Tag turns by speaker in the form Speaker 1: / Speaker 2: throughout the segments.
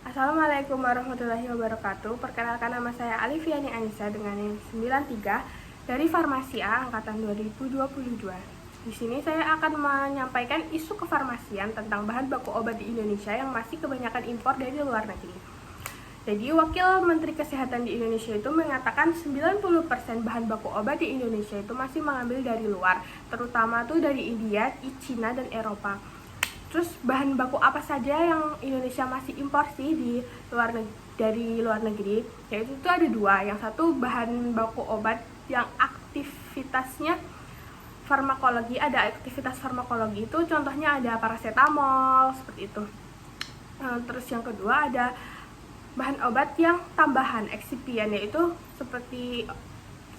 Speaker 1: Assalamualaikum warahmatullahi wabarakatuh. Perkenalkan, nama saya Alifiani Anissa dengan NIM 93 dari Farmasi A angkatan 2022. Di sini saya akan menyampaikan isu kefarmasian tentang bahan baku obat di Indonesia yang masih kebanyakan impor dari luar negeri. Jadi, Wakil Menteri Kesehatan di Indonesia itu mengatakan 90% bahan baku obat di Indonesia itu masih mengambil dari luar, terutama tuh dari India, Cina, dan Eropa. Terus bahan baku apa saja yang Indonesia masih impor sih dari luar negeri? Yaitu itu ada dua. Yang satu bahan baku obat yang aktivitasnya farmakologi, ada aktivitas farmakologi, itu contohnya ada paracetamol seperti itu. Terus yang kedua ada bahan obat yang tambahan eksipien, yaitu seperti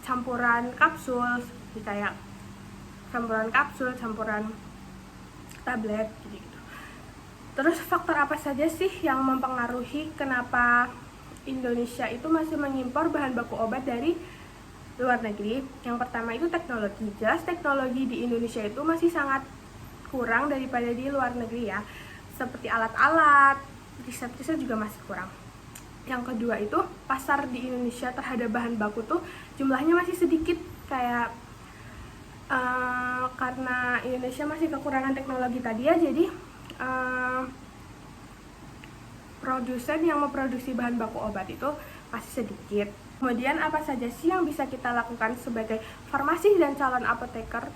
Speaker 1: campuran kapsul, seperti kayak campuran kapsul, campuran tablet gitu. Terus faktor apa saja sih yang mempengaruhi kenapa Indonesia itu masih mengimpor bahan baku obat dari luar negeri? Yang pertama itu teknologi. Jelas teknologi di Indonesia itu masih sangat kurang daripada di luar negeri ya. Seperti alat-alat, riset-riset juga masih kurang. Yang kedua itu pasar di Indonesia terhadap bahan baku tuh jumlahnya masih sedikit, kayak karena Indonesia masih kekurangan teknologi tadi ya, jadi produsen yang memproduksi bahan baku obat itu masih sedikit. Kemudian apa saja sih yang bisa kita lakukan sebagai farmasi dan calon apoteker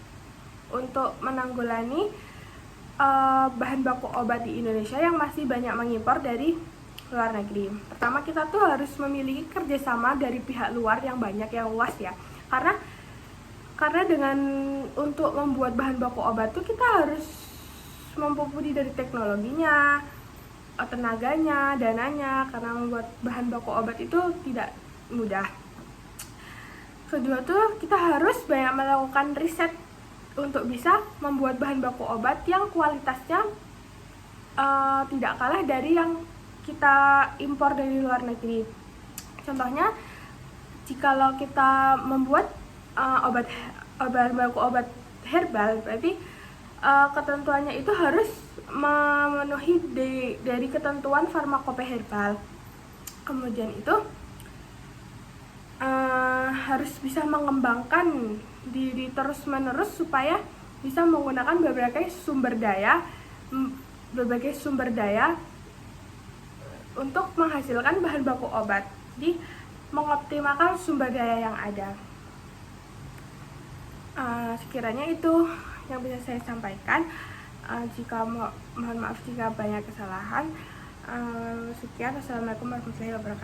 Speaker 1: untuk menanggulangi bahan baku obat di Indonesia yang masih banyak mengimpor dari luar negeri? Pertama, kita tuh harus memiliki kerjasama dari pihak luar yang banyak, yang luas ya, karena dengan untuk membuat bahan baku obat tuh kita harus mumpuni dari teknologinya, tenaganya, dananya, karena membuat bahan baku obat itu tidak mudah. Kedua tuh kita harus banyak melakukan riset untuk bisa membuat bahan baku obat yang kualitasnya tidak kalah dari yang kita impor dari luar negeri. Contohnya, jikalau kita membuat bahan baku obat herbal, berarti ketentuannya itu harus memenuhi dari ketentuan farmakope herbal. Kemudian itu harus bisa mengembangkan diri terus-menerus supaya bisa menggunakan berbagai sumber daya untuk menghasilkan bahan baku obat, di mengoptimalkan sumber daya yang ada. Sekiranya itu yang bisa saya sampaikan. Mohon maaf jika banyak kesalahan. Sekian, assalamualaikum warahmatullahi wabarakatuh.